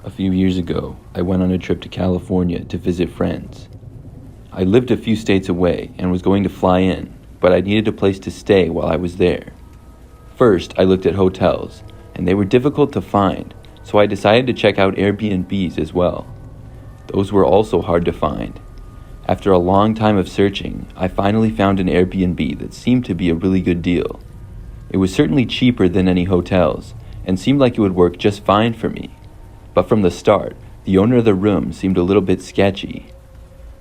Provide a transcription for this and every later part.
A few years ago, I went on a trip to California to visit friends. I lived a few states away and was going to fly in, but I needed a place to stay while I was there. First, I looked at hotels, and they were difficult to find, so I decided to check out Airbnbs as well. Those were also hard to find. After a long time of searching, I finally found an Airbnb that seemed to be a really good deal. It was certainly cheaper than any hotels, and seemed like it would work just fine for me. But from the start, the owner of the room seemed a little bit sketchy.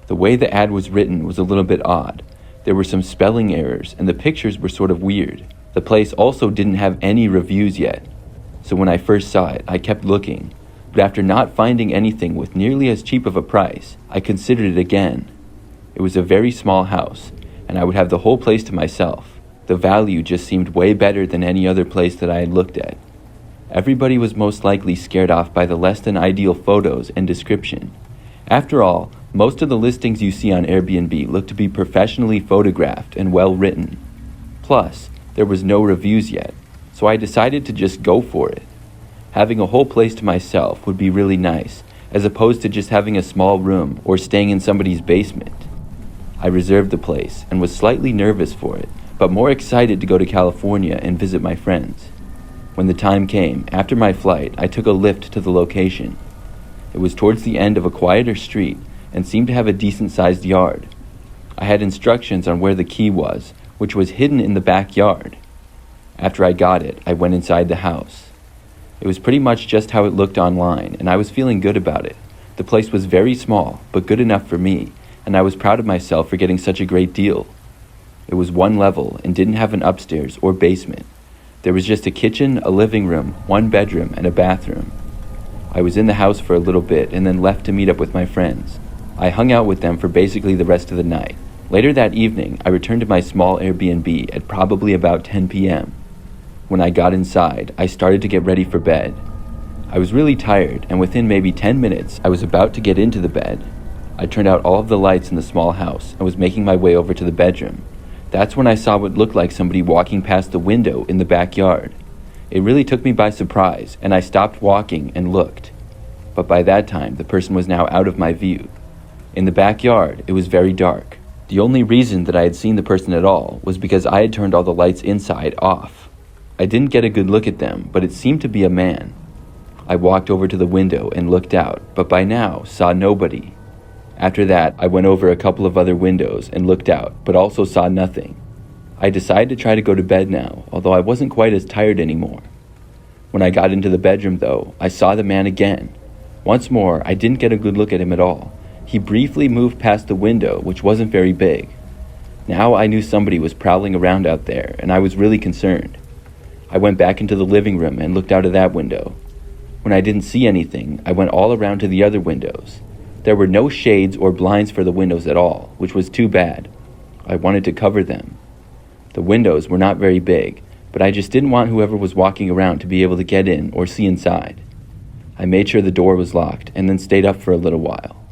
The way the ad was written was a little bit odd. There were some spelling errors, and the pictures were sort of weird. The place also didn't have any reviews yet. So when I first saw it, I kept looking. But after not finding anything with nearly as cheap of a price, I considered it again. It was a very small house, and I would have the whole place to myself. The value just seemed way better than any other place that I had looked at. Everybody was most likely scared off by the less than ideal photos and description. After all, most of the listings you see on Airbnb look to be professionally photographed and well written. Plus, there was no reviews yet, so I decided to just go for it. Having a whole place to myself would be really nice, as opposed to just having a small room or staying in somebody's basement. I reserved the place and was slightly nervous for it, but more excited to go to California and visit my friends. When the time came, after my flight, I took a Lyft to the location. It was towards the end of a quieter street and seemed to have a decent-sized yard. I had instructions on where the key was, which was hidden in the backyard. After I got it, I went inside the house. It was pretty much just how it looked online, and I was feeling good about it. The place was very small, but good enough for me, and I was proud of myself for getting such a great deal. It was one level and didn't have an upstairs or basement. There was just a kitchen, a living room, one bedroom, and a bathroom. I was in the house for a little bit and then left to meet up with my friends. I hung out with them for basically the rest of the night. Later that evening, I returned to my small Airbnb at probably about 10 p.m. When I got inside, I started to get ready for bed. I was really tired, and within maybe 10 minutes, I was about to get into the bed. I turned out all of the lights in the small house and was making my way over to the bedroom. That's when I saw what looked like somebody walking past the window in the backyard. It really took me by surprise, and I stopped walking and looked. But by that time, the person was now out of my view. In the backyard, it was very dark. The only reason that I had seen the person at all was because I had turned all the lights inside off. I didn't get a good look at them, but it seemed to be a man. I walked over to the window and looked out, but by now saw nobody. After that, I went over a couple of other windows and looked out, but also saw nothing. I decided to try to go to bed now, although I wasn't quite as tired anymore. When I got into the bedroom, though, I saw the man again. Once more, I didn't get a good look at him at all. He briefly moved past the window, which wasn't very big. Now I knew somebody was prowling around out there, and I was really concerned. I went back into the living room and looked out of that window. When I didn't see anything, I went all around to the other windows. There were no shades or blinds for the windows at all, which was too bad. I wanted to cover them. The windows were not very big, but I just didn't want whoever was walking around to be able to get in or see inside. I made sure the door was locked and then stayed up for a little while.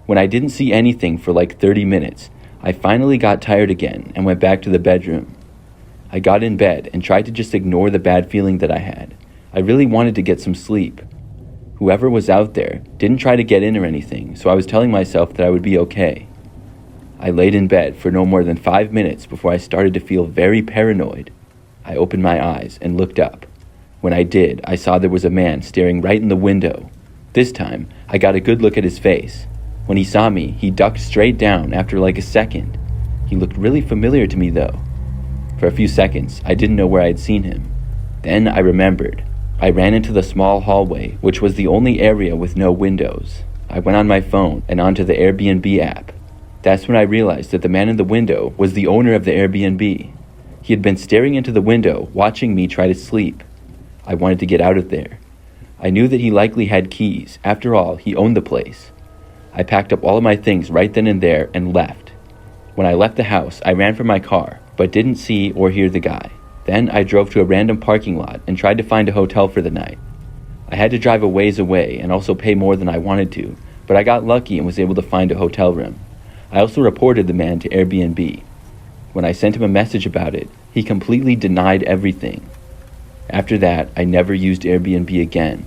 When I didn't see anything for like 30 minutes, I finally got tired again and went back to the bedroom. I got in bed and tried to just ignore the bad feeling that I had. I really wanted to get some sleep. Whoever was out there didn't try to get in or anything, so I was telling myself that I would be okay. I laid in bed for no more than 5 minutes before I started to feel very paranoid. I opened my eyes and looked up. When I did, I saw there was a man staring right in the window. This time, I got a good look at his face. When he saw me, he ducked straight down after like a second. He looked really familiar to me though. For a few seconds, I didn't know where I had seen him. Then I remembered. I ran into the small hallway, which was the only area with no windows. I went on my phone and onto the Airbnb app. That's when I realized that the man in the window was the owner of the Airbnb. He had been staring into the window, watching me try to sleep. I wanted to get out of there. I knew that he likely had keys. After all, he owned the place. I packed up all of my things right then and there and left. When I left the house, I ran for my car, but didn't see or hear the guy. Then I drove to a random parking lot and tried to find a hotel for the night. I had to drive a ways away and also pay more than I wanted to, but I got lucky and was able to find a hotel room. I also reported the man to Airbnb. When I sent him a message about it, he completely denied everything. After that, I never used Airbnb again.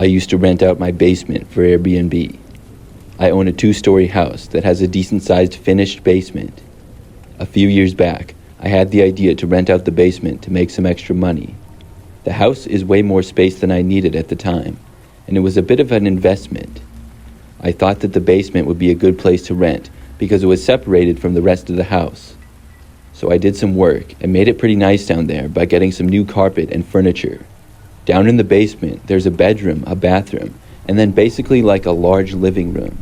I used to rent out my basement for Airbnb. I own a 2-story house that has a decent-sized finished basement. A few years back, I had the idea to rent out the basement to make some extra money. The house is way more space than I needed at the time, and it was a bit of an investment. I thought that the basement would be a good place to rent because it was separated from the rest of the house. So I did some work and made it pretty nice down there by getting some new carpet and furniture. Down in the basement, there's a bedroom, a bathroom, and then basically like a large living room.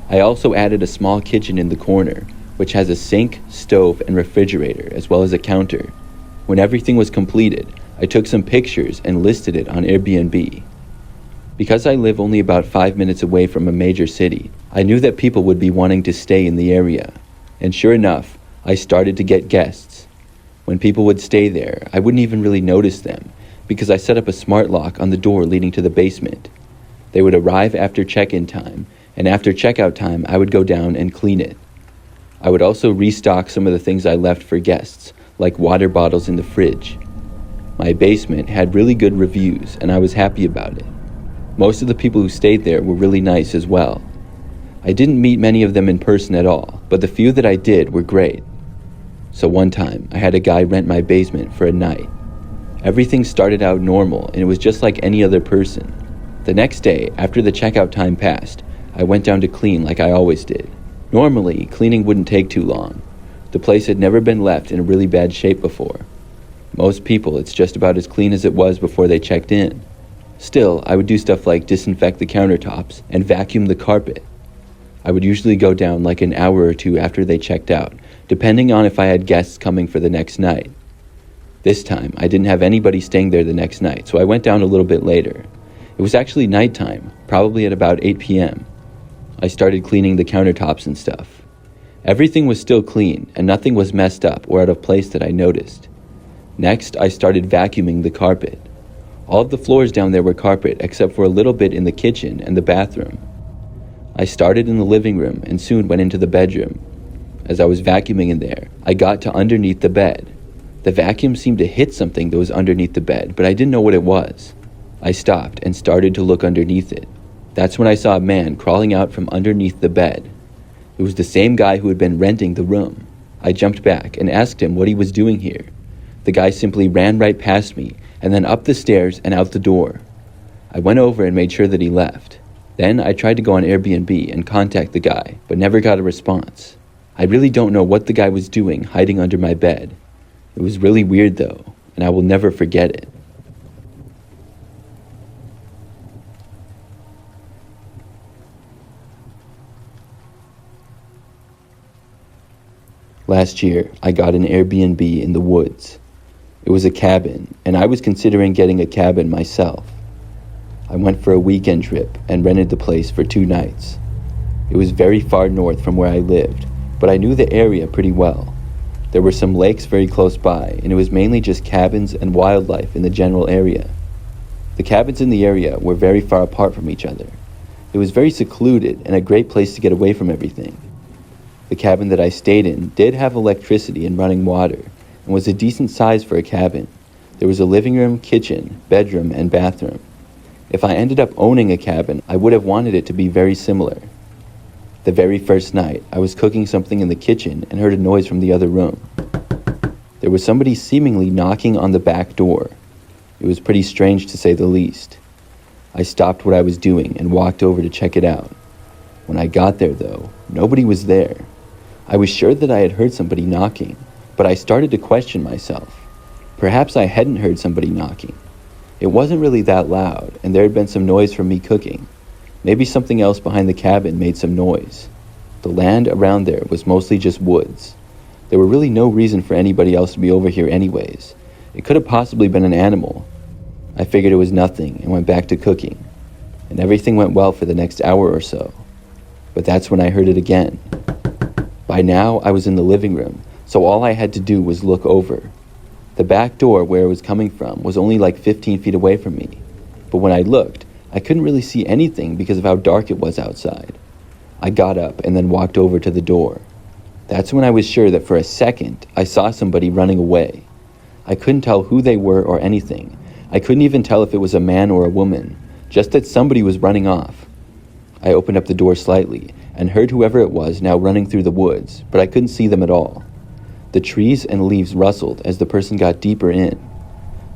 I also added a small kitchen in the corner, which has a sink, stove, and refrigerator, as well as a counter. When everything was completed, I took some pictures and listed it on Airbnb. Because I live only about 5 minutes away from a major city, I knew that people would be wanting to stay in the area. And sure enough, I started to get guests. When people would stay there, I wouldn't even really notice them, because I set up a smart lock on the door leading to the basement. They would arrive after check-in time, and after checkout time, I would go down and clean it. I would also restock some of the things I left for guests, like water bottles in the fridge. My basement had really good reviews, and I was happy about it. Most of the people who stayed there were really nice as well. I didn't meet many of them in person at all, but the few that I did were great. So one time, I had a guy rent my basement for a night. Everything started out normal, and it was just like any other person. The next day, after the checkout time passed, I went down to clean like I always did. Normally, cleaning wouldn't take too long. The place had never been left in a really bad shape before. Most people, it's just about as clean as it was before they checked in. Still, I would do stuff like disinfect the countertops and vacuum the carpet. I would usually go down like an hour or two after they checked out, depending on if I had guests coming for the next night. This time, I didn't have anybody staying there the next night, so I went down a little bit later. It was actually nighttime, probably at about 8 p.m. I started cleaning the countertops and stuff. Everything was still clean, and nothing was messed up or out of place that I noticed. Next, I started vacuuming the carpet. All of the floors down there were carpet, except for a little bit in the kitchen and the bathroom. I started in the living room and soon went into the bedroom. As I was vacuuming in there, I got to underneath the bed. The vacuum seemed to hit something that was underneath the bed, but I didn't know what it was. I stopped and started to look underneath it. That's when I saw a man crawling out from underneath the bed. It was the same guy who had been renting the room. I jumped back and asked him what he was doing here. The guy simply ran right past me and then up the stairs and out the door. I went over and made sure that he left. Then I tried to go on Airbnb and contact the guy, but never got a response. I really don't know what the guy was doing hiding under my bed. It was really weird though, and I will never forget it. Last year, I got an Airbnb in the woods. It was a cabin, and I was considering getting a cabin myself. I went for a weekend trip and rented the place for 2 nights. It was very far north from where I lived, but I knew the area pretty well. There were some lakes very close by, and it was mainly just cabins and wildlife in the general area. The cabins in the area were very far apart from each other. It was very secluded and a great place to get away from everything. The cabin that I stayed in did have electricity and running water, and was a decent size for a cabin. There was a living room, kitchen, bedroom, and bathroom. If I ended up owning a cabin, I would have wanted it to be very similar. The very first night, I was cooking something in the kitchen and heard a noise from the other room. There was somebody seemingly knocking on the back door. It was pretty strange to say the least. I stopped what I was doing and walked over to check it out. When I got there, though, nobody was there. I was sure that I had heard somebody knocking, but I started to question myself. Perhaps I hadn't heard somebody knocking. It wasn't really that loud, and there had been some noise from me cooking. Maybe something else behind the cabin made some noise. The land around there was mostly just woods. There were really no reason for anybody else to be over here anyways. It could have possibly been an animal. I figured it was nothing and went back to cooking, and everything went well for the next hour or so. But that's when I heard it again. By now, I was in the living room, so all I had to do was look over. The back door where it was coming from was only like 15 feet away from me, but when I looked, I couldn't really see anything because of how dark it was outside. I got up and then walked over to the door. That's when I was sure that for a second, I saw somebody running away. I couldn't tell who they were or anything. I couldn't even tell if it was a man or a woman, just that somebody was running off. I opened up the door slightly and heard whoever it was now running through the woods, but I couldn't see them at all. The trees and leaves rustled as the person got deeper in.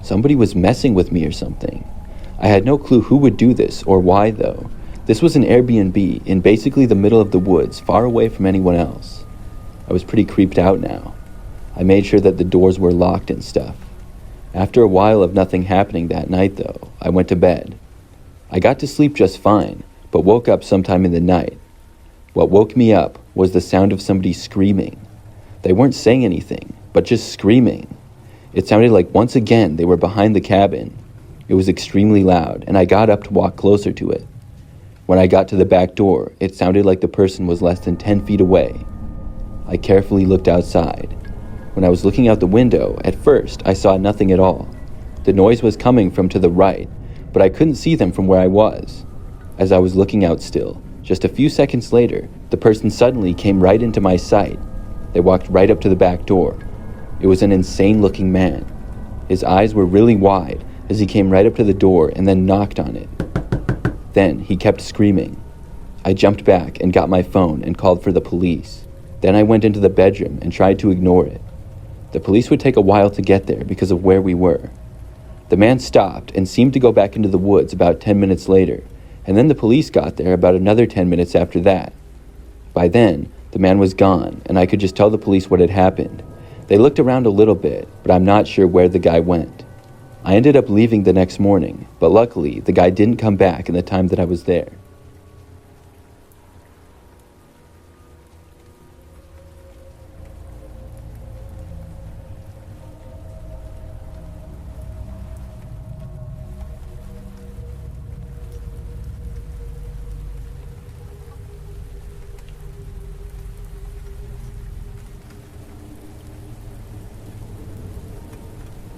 Somebody was messing with me or something. I had no clue who would do this or why, though. This was an Airbnb in basically the middle of the woods, far away from anyone else. I was pretty creeped out now. I made sure that the doors were locked and stuff. After a while of nothing happening that night, though, I went to bed. I got to sleep just fine, but woke up sometime in the night. What woke me up was the sound of somebody screaming. They weren't saying anything, but just screaming. It sounded like once again they were behind the cabin. It was extremely loud, and I got up to walk closer to it. When I got to the back door, it sounded like the person was less than 10 feet away. I carefully looked outside. When I was looking out the window, at first I saw nothing at all. The noise was coming from to the right, but I couldn't see them from where I was. As I was looking out still, just a few seconds later, the person suddenly came right into my sight. They walked right up to the back door. It was an insane-looking man. His eyes were really wide as he came right up to the door and then knocked on it. Then he kept screaming. I jumped back and got my phone and called for the police. Then I went into the bedroom and tried to ignore it. The police would take a while to get there because of where we were. The man stopped and seemed to go back into the woods about 10 minutes later, and then the police got there about another 10 minutes after that. By then, the man was gone, and I could just tell the police what had happened. They looked around a little bit, but I'm not sure where the guy went. I ended up leaving the next morning, but luckily, the guy didn't come back in the time that I was there.